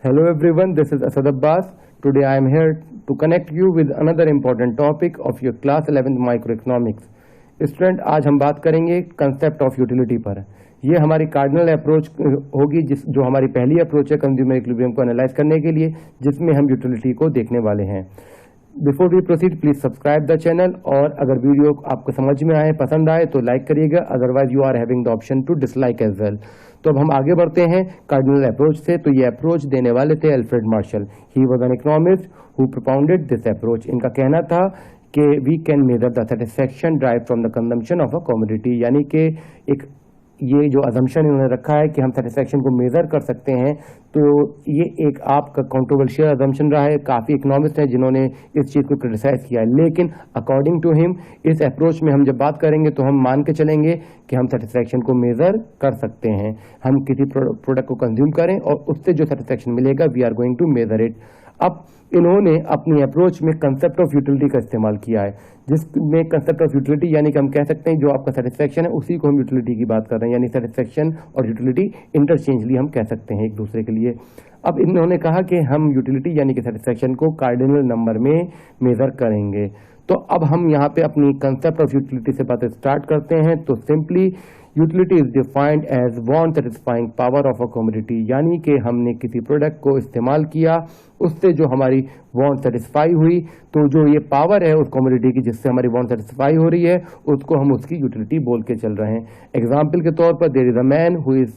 Hello everyone, this is Asad Abbas. Today I am here to connect you with another important topic of your class 11th microeconomics. Student, आज हम बात करेंगे concept of utility पर। ये हमारी cardinal approach होगी जो हमारी पहली अप्रोच है कंज्यूमर इक्विलिब्रियम को एनालाइज करने के लिए, जिसमें हम यूटिलिटी को देखने वाले हैं। Before we proceed please subscribe the channel, और अगर वीडियो आपको समझ में आए, पसंद आए तो लाइक करिएगा, otherwise you are having the option to dislike as well. तो अब हम आगे बढ़ते हैं कार्डिनल अप्रोच से। तो ये अप्रोच देने वाले थे Alfred Marshall. He was an economist who propounded this approach. इनका कहना था कि we can measure the satisfaction drive from the consumption of a commodity, यानी कि एक ये जो अजम्पशन इन्होंने रखा है कि हम सेटिस्फैक्शन को मेजर कर सकते हैं, तो ये एक आपका कंट्रोवर्शियल अजम्पशन रहा है। काफ़ी इकोनॉमिस्ट हैं जिन्होंने इस चीज़ को क्रिटिसाइज किया है, लेकिन अकॉर्डिंग टू हिम इस अप्रोच में हम जब बात करेंगे तो हम मान के चलेंगे कि हम सेटिस्फैक्शन को मेजर कर सकते हैं। हम किसी प्रोडक्ट को कंज्यूम करें और उससे जो सेटिस्फैक्शन मिलेगा we are going to measure it. अब इन्होंने अपनी अप्रोच में कंसेप्ट ऑफ यूटिलिटी का इस्तेमाल किया है, जिसमें कंसेप्ट ऑफ यूटिलिटी यानी कि हम कह सकते हैं जो आपका सेटिस्फैक्शन है उसी को हम यूटिलिटी की बात कर रहे हैं, यानी सेटिस्फैक्शन और यूटिलिटी इंटरचेंजली हम कह सकते हैं एक दूसरे के लिए। अब इन्होंने कहा कि हम यूटिलिटी यानी कि सेटिस्फैक्शन को कार्डिनल नंबर में मेजर करेंगे। तो अब हम यहाँ पे अपनी कंसेप्ट ऑफ यूटिलिटी से बातें स्टार्ट करते हैं। तो simply utility is defined as want satisfying power of a commodity, यानी कि हमने किसी प्रोडक्ट को इस्तेमाल किया, उससे जो हमारी वांट सेटिस्फाई हुई, तो जो ये पावर है उस कमोडिटी की जिससे हमारी वांट सेटिस्फाई हो रही है, उसको हम उसकी यूटिलिटी बोल के चल रहे हैं। एग्जाम्पल के तौर पर there is a man who is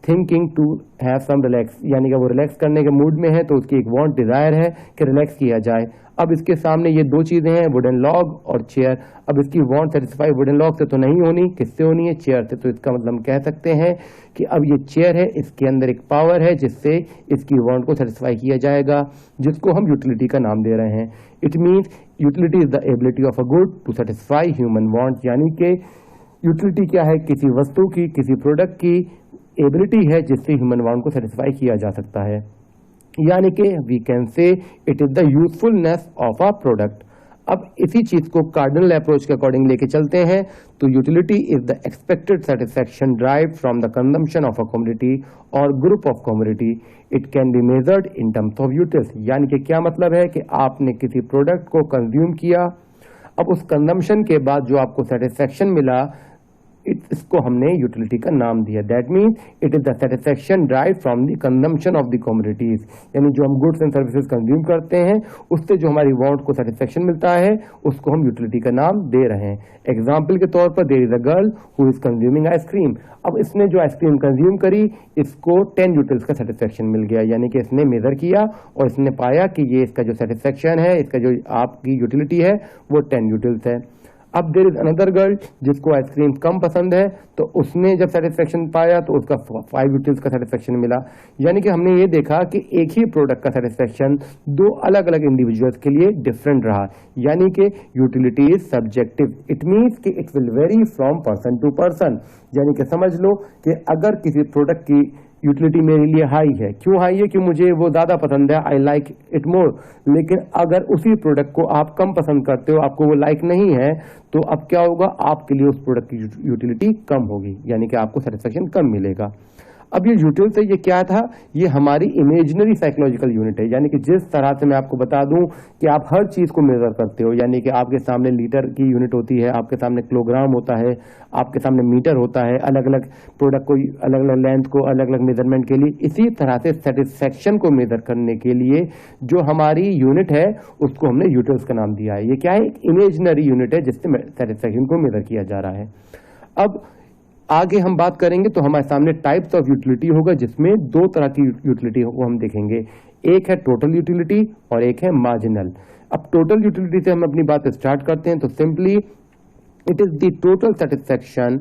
thinking to have some relax, यानी कि वो रिलैक्स करने के मूड में है, तो उसकी एक वांट डिजायर है कि रिलैक्स किया जाए। अब इसके सामने ये दो चीजें हैं, वुडन लॉग और चेयर। अब इसकी वांट सेटिस्फाई वुडन लॉग से तो नहीं होनी, किससे होनी है? चेयर से। तो इसका मतलब हम कह सकते हैं कि अब ये चेयर है, इसके अंदर एक पावर है जिससे इसकी वांट को सेटिस्फाई किया जाएगा, जिसको हम यूटिलिटी का नाम दे रहे हैं। It means utility is the ability of a good to satisfy human want, यानी कि यूटिलिटी क्या है? किसी वस्तु की, किसी प्रोडक्ट की एबिलिटी है जिससे ह्यूमन वांट को सेटिस्फाई किया जा सकता है, यानी कि we can say it is the usefulness of a product. अब इसी चीज को कार्डिनल अप्रोच के अकॉर्डिंग लेके चलते हैं। तो utility is the expected satisfaction drive from the consumption of a commodity और group of commodity. It can be measured in terms of utils, यानी कि क्या मतलब है कि आपने किसी प्रोडक्ट को कंज्यूम किया, अब उस कंजम्पशन के बाद जो आपको सेटिस्फैक्शन मिला, इसको हमने यूटिलिटी का नाम दिया। That means it is the satisfaction drive from the consumption of the commodities, यानी जो हम गुड्स एंड सर्विसेज कंज्यूम करते हैं उससे जो हमारी वांट को सेटिस्फैक्शन मिलता है उसको हम यूटिलिटी का नाम दे रहे हैं। एग्जाम्पल के तौर पर there is a girl who is consuming ice cream. अब इसने जो आइसक्रीम कंज्यूम करी, इसको 10 यूटिल्स का सेटिस्फैक्शन मिल गया, यानी कि इसने मेजर किया और इसने पाया कि ये इसका जो सेटिस्फैक्शन है, इसका जो आपकी यूटिलिटी है वो 10 यूटिल्स है। अब देयर इज अनदर गर्ल जिसको आइसक्रीम कम पसंद है, तो उसने जब सेटिस्फैक्शन पाया तो उसका 5 यूटिल्स का सेटिस्फैक्शन मिला। यानी कि हमने ये देखा कि एक ही प्रोडक्ट का सेटिस्फैक्शन दो अलग अलग इंडिविजुअल्स के लिए डिफरेंट रहा, यानी कि utility is subjective. It means कि it will vary from person to person, यानी कि समझ लो कि अगर किसी प्रोडक्ट की यूटिलिटी मेरे लिए हाई है, क्यों हाई है? कि मुझे वो ज्यादा पसंद है, आई लाइक इट मोर। लेकिन अगर उसी प्रोडक्ट को आप कम पसंद करते हो, आपको वो लाइक नहीं है, तो अब क्या होगा? आपके लिए उस प्रोडक्ट की यूटिलिटी कम होगी, यानी कि आपको सेटिस्फैक्शन कम मिलेगा। अब ये यूटिल से ये क्या था? ये हमारी इमेजिनरी साइकोलॉजिकल यूनिट है, यानी कि जिस तरह से मैं आपको बता दूं कि आप हर चीज को मेजर करते हो, यानी कि आपके सामने लीटर की यूनिट होती है, आपके सामने किलोग्राम होता है, आपके सामने मीटर होता है, अलग अलग प्रोडक्ट को अलग अलग लेंथ को अलग अलग मेजरमेंट के लिए। इसी तरह से सेटिस्फैक्शन को मेजर करने के लिए जो हमारी यूनिट है उसको हमने यूटिल्स का नाम दिया है। ये क्या है? एक इमेजिनरी यूनिट है जिससे सेटिस्फैक्शन को मेजर किया जा रहा है। अब आगे हम बात करेंगे तो हमारे सामने टाइप्स ऑफ यूटिलिटी होगा, जिसमें दो तरह की यूटिलिटी को हम देखेंगे। एक है टोटल यूटिलिटी और एक है मार्जिनल। अब टोटल यूटिलिटी से हम अपनी बात स्टार्ट करते हैं। तो simply it is the total satisfaction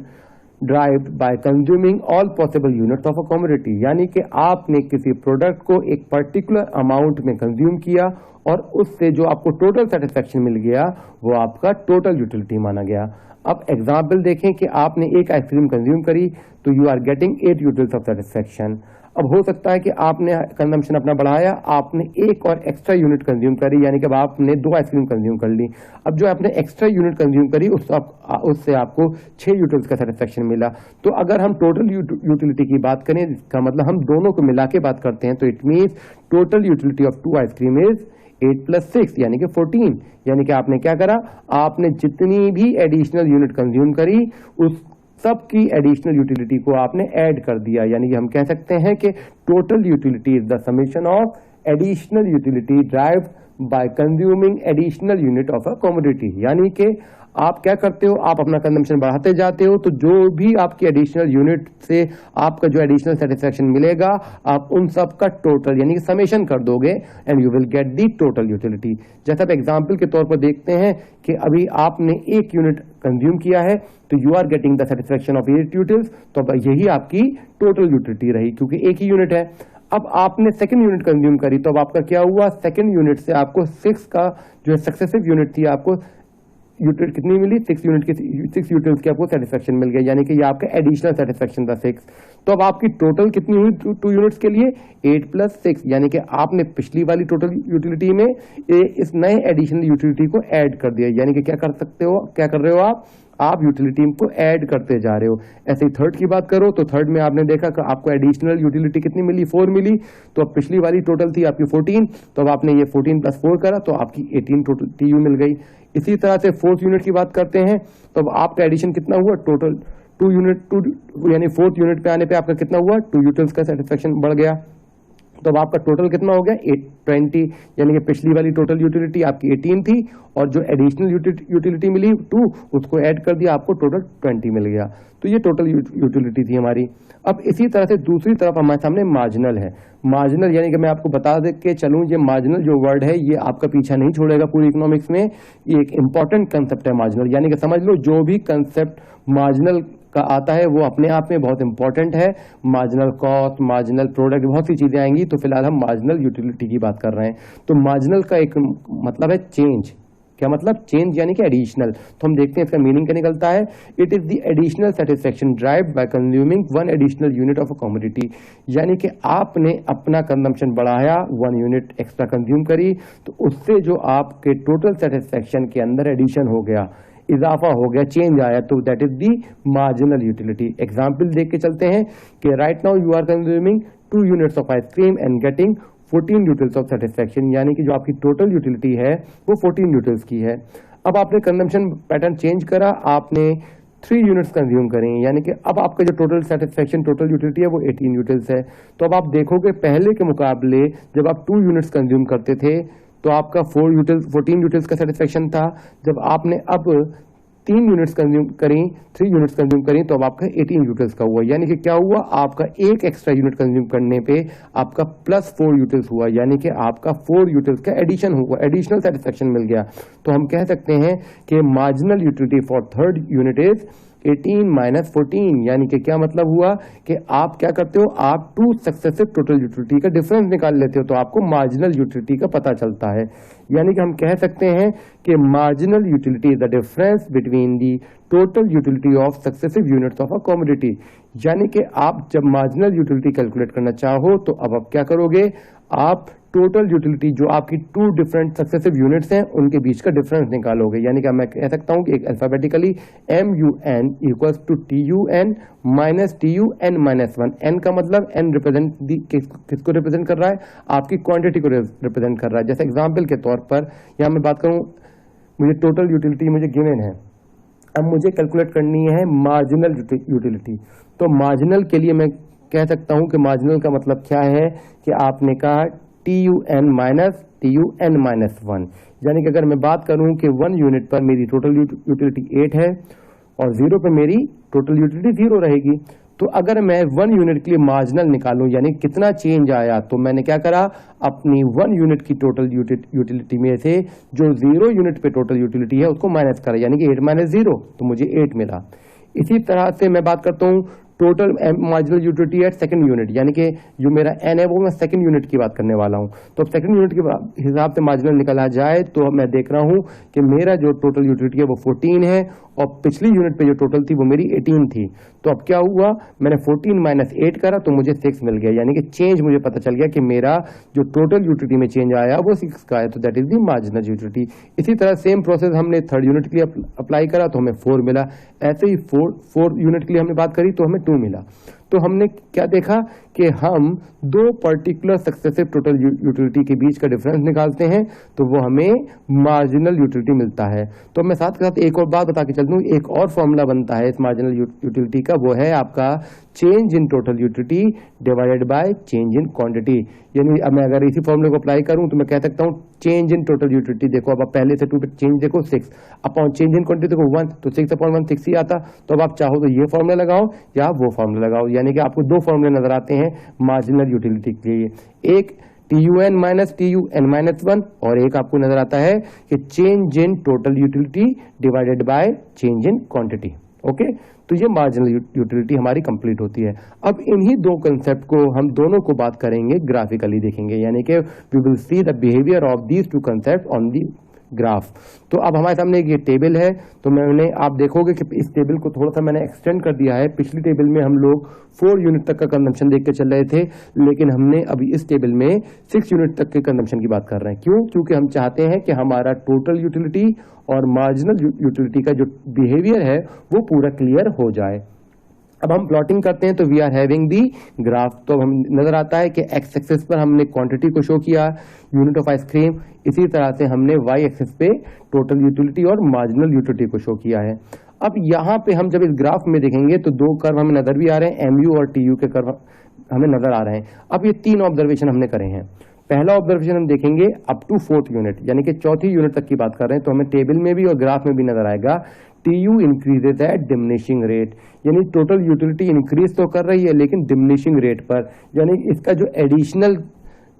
derived bye consuming all possible units of a commodity, यानी कि आपने किसी प्रोडक्ट को एक पर्टिकुलर अमाउंट में कंज्यूम किया और उससे जो आपको टोटल सेटिस्फैक्शन मिल गया वो आपका टोटल यूटिलिटी माना गया। अब एग्जाम्पल देखें कि आपने एक आइसक्रीम कंज्यूम करी तो you are getting 8 utils of satisfaction. अब हो सकता है कि आपने कंजम्पशन अपना बढ़ाया, आपने एक और एक्स्ट्रा यूनिट कंज्यूम करी, यानी कि अब आपने 2 आइसक्रीम कंज्यूम कर ली। अब जो आपने एक्स्ट्रा यूनिट कंज्यूम करी उससे आपको 6 यूटिल्स का सेटिस्फेक्शन मिला। तो अगर हम टोटल यूटिलिटी की बात करें, इसका मतलब हम दोनों को मिला के बात करते हैं, तो it means total utility of 2 ice cream is 8 + 6 यानी कि 14। यानी कि आपने क्या करा, आपने जितनी भी एडिशनल यूनिट कंज्यूम करी उस सबकी एडिशनल यूटिलिटी को आपने ऐड कर दिया। यानी कि हम कह सकते हैं कि total utility is the summation of additional utility derived bye consuming additional unit of a commodity. यानी कि आप क्या करते हो, आप अपना कंजम्पशन बढ़ाते जाते हो, तो जो भी आपकी एडिशनल यूनिट से आपका जो एडिशनल सेटिस्फेक्शन मिलेगा, आप उन सब का टोटल यानी कि समेशन कर दोगे and you will get the total utility. जैसा आप एग्जांपल के तौर पर देखते हैं कि अभी आपने 1 यूनिट कंज्यूम किया है, तो you are getting the satisfaction of 8 utils, तो अब यही आपकी टोटल यूटिलिटी रही, क्योंकि एक ही यूनिट है। अब आपने सेकंड यूनिट कंज्यूम करी, तो अब आपका क्या हुआ, सेकंड यूनिट से आपको 6 का जो सक्सेसिव यूनिट थी आपको यूटिल कितनी मिली, 6 यूटिल्स की आपको सेटिस्फेक्शन मिल गई, यानी कि ये आपका एडिशनल सेटिस्फेक्शन था 6। तो अब आपकी टोटल कितनी हुई 2 यूनिट्स के लिए, 8 + 6, यानी कि आपने पिछली वाली टोटल यूटिलिटी में इस नए एडिशनल यूटिलिटी को ऐड कर दिया। यानी कि क्या कर सकते हो, क्या कर रहे हो आप यूटिलिटी को ऐड करते जा रहे हो। ऐसे ही थर्ड की बात करो, तो थर्ड में आपने देखा कि आपको एडिशनल यूटिलिटी कितनी मिली, 4 मिली। तो अब पिछली वाली टोटल थी आपकी 14, तो अब आपने ये 14 + 4 करा, तो आपकी 18 टोटल TU मिल गई। इसी तरह से फोर्थ यूनिट की बात करते हैं, तो अब आपका एडिशन कितना हुआ, टोटल 2 यूनिट यानी फोर्थ यूनिट पे आने पे आपका कितना हुआ, 2 यूटिल्स का सेटिस्फेक्शन बढ़ गया। तो अब आपका टोटल कितना हो गया, 20, यानी कि पिछली वाली टोटल यूटिलिटी आपकी 18 थी और जो एडिशनल यूटिलिटी मिली 2, उसको ऐड कर दिया, आपको टोटल 20 मिल गया। तो ये टोटल यूटिलिटी थी हमारी। अब इसी तरह से दूसरी तरफ हमारे सामने मार्जिनल है। मार्जिनल यानी कि मैं आपको बता दे के चलूं, ये मार्जिनल जो वर्ड है ये आपका पीछा नहीं छोड़ेगा पूरी इकोनॉमिक्स में। ये एक इंपॉर्टेंट कंसेप्ट है मार्जिनल, यानी कि समझ लो जो भी कंसेप्ट मार्जिनल का आता है वो अपने आप में बहुत इंपॉर्टेंट है। मार्जिनल कॉस्ट, मार्जिनल प्रोडक्ट, बहुत सी चीजें आएंगी। तो फिलहाल हम मार्जिनल यूटिलिटी की बात कर रहे हैं। तो मार्जिनल का एक मतलब है चेंज। क्या मतलब, चेंज यानी कि एडिशनल। तो हम देखते हैं इसका मीनिंग क्या निकलता है। It is the additional satisfaction derived bye consuming 1 additional unit of a commodity. यानी कि आपने अपना कंजम्पशन बढ़ाया, 1 यूनिट एक्स्ट्रा कंज्यूम करी, तो उससे जो आपके टोटल सेटिस्फेक्शन के अंदर एडिशन हो गया, इजाफा हो गया, चेंज आया, तो that is the marginal utility. Example देख के चलते हैं कि right now you are consuming 2 units of ice cream and getting 14 utils of satisfaction, यानी कि जो आपकी टोटल यूटिलिटी है वो 14 यूटिल्स की है। अब आपने कंजम्पशन पैटर्न चेंज करा, आपने 3 यूनिट्स कंज्यूम करें, यानी कि अब आपका जो टोटल सेटिस्फेक्शन, टोटल यूटिलिटी है वो 18 यूटिल्स है। तो अब आप देखोगे पहले के मुकाबले जब आप 2 यूनिट्स कंज्यूम करते थे तो आपका 14 यूटिल्स का सेटिस्फेक्शन था। जब आपने अब 3 यूनिट्स कंज्यूम करी, 3 यूनिट्स कंज्यूम करी, तो अब आपका 18 यूटिल्स का हुआ। यानी कि क्या हुआ, आपका एक एक्स्ट्रा यूनिट कंज्यूम करने पे आपका +4 यूटिल्स हुआ, यानी कि आपका 4 यूटिल्स का एडिशन हुआ, एडिशनल सेटिस्फेक्शन मिल गया। तो हम कह सकते हैं कि marginal utility for third unit is 18 - 14, यानी कि क्या मतलब हुआ कि आप क्या करते हो, आप 2 सक्सेसिव टोटल यूटिलिटी का डिफरेंस निकाल लेते हो, तो आपको मार्जिनल यूटिलिटी का पता चलता है। यानी कि हम कह सकते हैं कि marginal utility is the difference between the total utility of successive units of a commodity. यानी कि आप जब मार्जिनल यूटिलिटी कैलकुलेट करना चाहो तो अब आप क्या करोगे, आप टोटल यूटिलिटी जो आपकी 2 डिफरेंट सक्सेसिव यूनिट्स हैं उनके बीच का डिफरेंस निकालोगे। यानी कि मैं कह सकता हूं कि एक alphabetically MUN = TUN - TUN - 1। n का मतलब n रिप्रेजेंट किसको रिप्रेजेंट कर रहा है, आपकी क्वांटिटी को रिप्रेजेंट कर रहा है। जैसे एग्जांपल के तौर पर यहां मैं बात करूं, मुझे टोटल यूटिलिटी मुझे गिवन है, अब मुझे कैलकुलेट करनी है मार्जिनल यूटिलिटी। तो मार्जिनल के लिए मैं कह सकता हूं कि मार्जिनल का मतलब क्या है कि आपने कहा TUN - TUN - 1, यानी कि अगर मैं बात करूं कि 1 यूनिट पर मेरी टोटल यूटिलिटी 8 है और 0 पर मेरी टोटल यूटिलिटी 0 रहेगी। तो अगर मैं 1 यूनिट के लिए मार्जिनल निकालूं, यानी कितना चेंज आया, तो मैंने क्या करा, अपनी 1 यूनिट की टोटल यूटिलिटी में से जो 0 यूनिट पे टोटल यूटिलिटी है उसको माइनस करा, यानी कि 8 - 0, तो मुझे 8 मिला। इसी तरह से मैं बात करता हूं total marginal utility at second unit, यानी कि जो मेरा n है वो मैं सेकंड यूनिट की बात करने वाला हूं। तो अब सेकंड यूनिट के हिसाब से मार्जिनल निकाला जाए तो मैं देख रहा हूं कि मेरा जो टोटल यूटिलिटी है वो 14 है और पिछली यूनिट पे जो टोटल थी वो मेरी 18 थी। तो अब क्या हुआ, मैंने 14 माइनस 8 करा तो मुझे 6 मिल गया, यानी कि चेंज मुझे पता चल गया कि मेरा जो टोटल यूटिलिटी में चेंज आया वो 6 का है, तो that is the marginal utility. इसी तरह सेम प्रोसेस हमने थर्ड यूनिट के लिए अप्लाई करा तो हमें 4 मिला। ऐसे ही 4 यूनिट के लिए हमने बात करी तो हमें 2 मिला। तो हमने क्या देखा कि हम दो पर्टिकुलर सक्सेसिव टोटल यूटिलिटी के बीच का डिफरेंस निकालते हैं तो वो हमें मार्जिनल यूटिलिटी मिलता है। तो मैं साथ के साथ एक और बात बता के चल दूं, एक और फॉर्मूला बनता है इस मार्जिनल यूटिलिटी का, वो है आपका change in total utility divided by change in quantity. यानी अब मैं अगर इसी फॉर्मूले को अप्लाई करूं तो मैं कह सकता हूं चेंज इन टोटल यूटिलिटी, देखो अब आप पहले से 2 पे चेंज देखो 6 अपॉन चेंज इन क्वांटिटी देखो 1, तो 6 अपॉन 1 6 ही आता। तो अब आप चाहो तो ये फॉर्मूला लगाओ या वो फॉर्मूला लगाओ, यानी कि आपको दो फॉर्मूले नजर आते हैं मार्जिनल यूटिलिटी के लिए, एक TUN माइनस TUN माइनस 1 और एक आपको नजर आता है कि change in total utility divided by change in quantity. Okay, तो ये मार्जिनल यूटिलिटी हमारी कंप्लीट होती है। अब इन्हीं दो कंसेप्ट को हम दोनों को बात करेंगे, ग्राफिकली देखेंगे, यानी कि we will see the behaviour of these two concept on the graph. तो अब हमारे सामने ये टेबल है, तो मैंने आप देखोगे कि इस टेबल को थोड़ा सा मैंने एक्सटेंड कर दिया है। पिछली टेबल में हम लोग 4 यूनिट तक का कंजम्पशन देख के चल रहे थे, लेकिन हमने अभी इस टेबल में 6 यूनिट तक के कंजम्पशन की बात कर रहे हैं। क्यों? क्योंकि हम चाहते हैं कि हमारा टोटल यूटिलिटी और मार्जिनल यूटिलिटी का जो बिहेवियर है वो पूरा क्लियर हो जाए। अब हम प्लॉटिंग करते हैं तो we are having the graph, तो हम नजर आता है कि एक्स एक्सिस पर हमने क्वांटिटी को शो किया, यूनिट ऑफ आइसक्रीम, इसी तरह से हमने वाई एक्सिस पे टोटल यूटिलिटी और मार्जिनल यूटिलिटी को शो किया है। अब यहाँ पे हम जब इस ग्राफ में देखेंगे तो दो कर्व हमें नजर भी आ रहे हैं, MU और TU के कर्व हमें नजर आ रहे हैं। अब ये 3 ऑब्जर्वेशन हमने करे हैं। पहला ऑब्जर्वेशन हम देखेंगे अप टू 4th यूनिट, यानी कि चौथी यूनिट तक की बात कर रहे हैं, तो हमें टेबल में भी और ग्राफ में भी नजर आएगा TU increases at diminishing rate, यानी टोटल यूटिलिटी इंक्रीज तो कर रही है लेकिन डिमिनिशिंग रेट पर, यानी इसका जो एडिशनल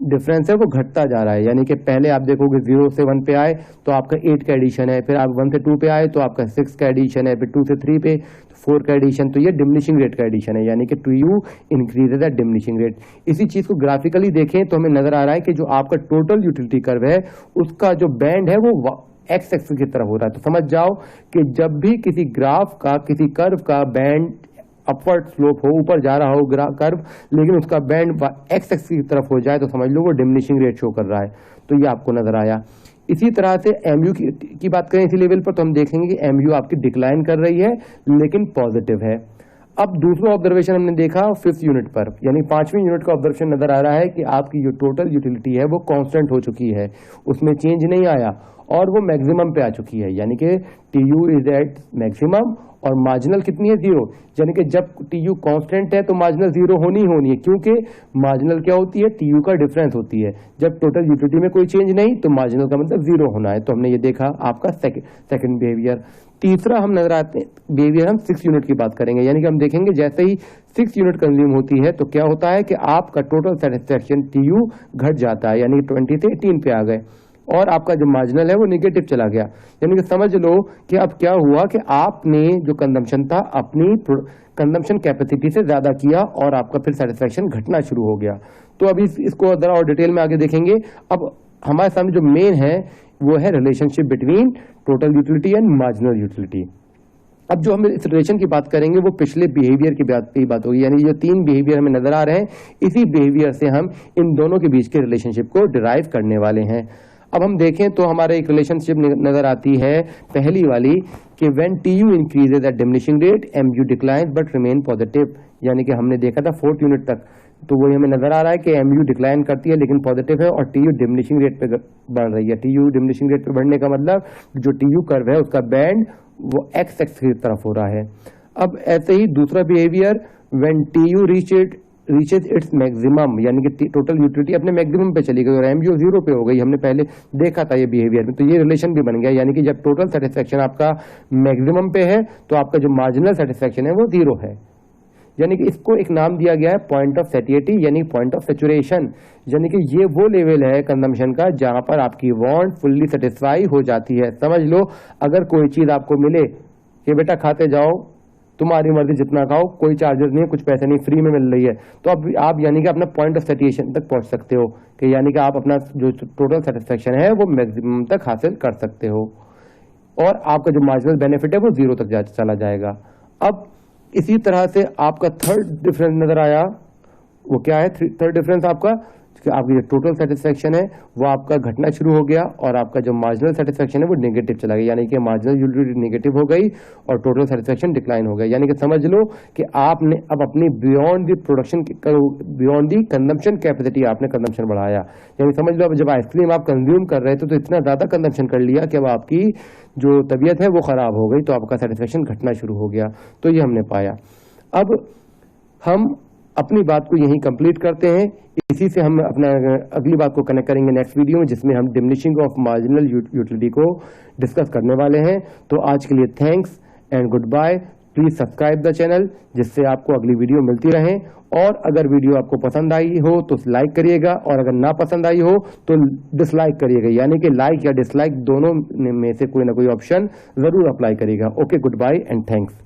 डिफरेंस है वो घटता जा रहा है। यानी कि पहले आप देखोगे 0 से 1 पे आए तो आपका 8 का एडिशन है, फिर आप 1 से 2 पे आए तो आपका 6 का एडिशन है, फिर 2 से 3 पे 4 का एडिशन, तो ये डिमिनिशिंग रेट का एडिशन है, यानी कि TU increases at diminishing rate. इसी चीज को ग्राफिकली देखें तो हमें नजर आ रहा है कि जो आपका टोटल यूटिलिटी कर्व है उसका जो बैंड है वो एक्स एक्सिस की तरफ हो रहा है। तो समझ जाओ कि जब भी किसी ग्राफ का, किसी कर्व का बैंड अपवर्ड स्लोप हो, ऊपर जा रहा हो कर्व, लेकिन उसका बैंड एक्स एक्सिस की तरफ हो जाए तो समझ लो वो डिमिनिशिंग रेट शो कर रहा है, तो ये आपको नजर आया। इसी तरह से MU की बात करें इसी लेवल पर तो हम देखेंगे कि MU आपकी डिक्लाइन कर रही है लेकिन पॉजिटिव है। अब दूसरा ऑब्जर्वेशन हमने देखा 5th यूनिट पर, यानी 5वीं यूनिट का ऑब्जर्वेशन नजर आ रहा है कि आपकी जो टोटल यूटिलिटी है वो कांस्टेंट हो चुकी है, उसमें चेंज नहीं आया और वो मैक्सिमम पे आ चुकी है, यानी कि TU इज एट मैक्सिमम और मार्जिनल कितनी है 0, यानी कि जब TU कांस्टेंट है तो मार्जिनल 0 होनी ही होनी है, क्योंकि मार्जिनल क्या होती है, TU का डिफरेंस होती है। जब टोटल यूटिलिटी में कोई चेंज नहीं तो मार्जिनल का मतलब 0 होना है। तो हमने ये देखा आपका सेकंड बिहेवियर। तीसरा हम नजर आते हैं बिहेवियर, हम 6 यूनिट की बात करेंगे, यानी कि हम देखेंगे जैसे ही 6 यूनिट कंज्यूम होती है तो क्या होता है कि आपका टोटल सेटिस्फेक्शन TU घट जाता है, यानी 20 से 18 पे आ गए और आपका जो मार्जिनल है वो निगेटिव चला गया। यानी कि समझ लो कि अब क्या हुआ कि आपने जो कंजम्पशन था अपनी कंजम्पशन कैपेसिटी से ज्यादा किया और आपका फिर सेटिस्फेक्शन घटना शुरू हो गया। तो अभी इसको जरा और डिटेल में आगे देखेंगे। अब हमारे सामने जो मेन है वो है relationship between total utility and marginal utility. अब जो हम इस रिलेशन की बात करेंगे वो पिछले बिहेवियर की बात होगी, यानी जो 3 बिहेवियर हमें नजर आ रहे हैं इसी बिहेवियर से हम इन दोनों के बीच के रिलेशनशिप को डिराइव करने वाले हैं। अब हम देखें तो हमारे एक रिलेशनशिप नजर आती है पहली वाली कि when TU increases at diminishing rate MU declines but remain positive, यानी कि हमने देखा था 4th यूनिट तक, तो वही हमें नजर आ रहा है कि MU डिक्लाइन करती है लेकिन पॉजिटिव है और TU डिमिनिशिंग रेट पे बढ़ रही है। TU डिमिनिशिंग रेट पे बढ़ने का मतलब जो TU कर्व है उसका बैंड वो एक्स एक्सिस की तरफ हो रहा है। अब ऐसे ही दूसरा behaviour when TU reaches its maximum, यानी कि टोटल यूटिलिटी अपने मैक्सिमम पे चली गई और MU 0 पे हो गई, हमने पहले देखा था ये बिहेवियर में, तो ये रिलेशन भी बन गया, यानी कि जब टोटल सेटिस्फेक्शन आपका मैक्सिमम पे है तो आपका जो मार्जिनल सेटिस्फेक्शन है वो 0 है। यानी कि इसको एक नाम दिया गया है पॉइंट ऑफ सैटिएटी, यानी पॉइंट ऑफ सैचुरेशन, यानी कि ये वो लेवल है कंजम्पशन का जहां पर आपकी वांट फुल्ली सेटिस्फाई हो जाती है। समझ लो अगर कोई चीज आपको मिले कि बेटा खाते जाओ, तुम्हारी मर्जी जितना खाओ, कोई चार्जेस नहीं है, कुछ पैसे नहीं, फ्री में मिल रही है, तो अब आप यानी कि अपना पॉइंट ऑफ सैटिस्फैक्शन तक पहुंच सकते हो कि यानी कि आप अपना जो टोटल सेटिस्फेक्शन है वो मैक्सिमम तक हासिल कर सकते हो। और आपका जो मार्जिनल बेनिफिट है वो 0 तक चला जाएगा। अब इसी तरह से आपका थर्ड डिफरेंस नजर आया, वो क्या है? थर्ड डिफरेंस आपका कि आपकी जो टोटल सेटिस्फेक्शन है वो आपका घटना शुरू हो गया और आपका जो मार्जिनल सेटिस्फेक्शन है वो नेगेटिव चला गया, यानी कि मार्जिनल यूटिलिटी नेगेटिव हो गई और टोटल सेटिस्फेक्शन डिक्लाइन हो गया। यानी कि समझ लो कि आपने अब अपनी beyond the production, beyond the consumption capacity आपने कंजम्पशन बढ़ाया। यानी समझ लो अब जब आइसक्रीम आप कंज्यूम कर रहे थे तो इतना ज्यादा कंजम्पशन कर लिया कि अब आपकी जो तबीयत है वो खराब हो गई, तो आपका सेटिस्फेक्शन घटना शुरू हो गया। तो ये हमने पाया। अब हम अपनी बात को यहीं कंप्लीट करते हैं। इसी से हम अपना अगली बात को कनेक्ट करेंगे नेक्स्ट वीडियो में, जिसमें हम डिमिनिशिंग ऑफ मार्जिनल यूटिलिटी को डिस्कस करने वाले हैं। तो आज के लिए thanks and good bye. Please subscribe the channel जिससे आपको अगली वीडियो मिलती रहे। और अगर वीडियो आपको पसंद आई हो तो लाइक करिएगा, और अगर ना पसंद आई हो तो डिसलाइक करिएगा, यानी कि लाइक या डिसलाइक दोनों में से कोई ना कोई ऑप्शन जरूर अप्लाई करिएगा। Okay, good bye and thanks.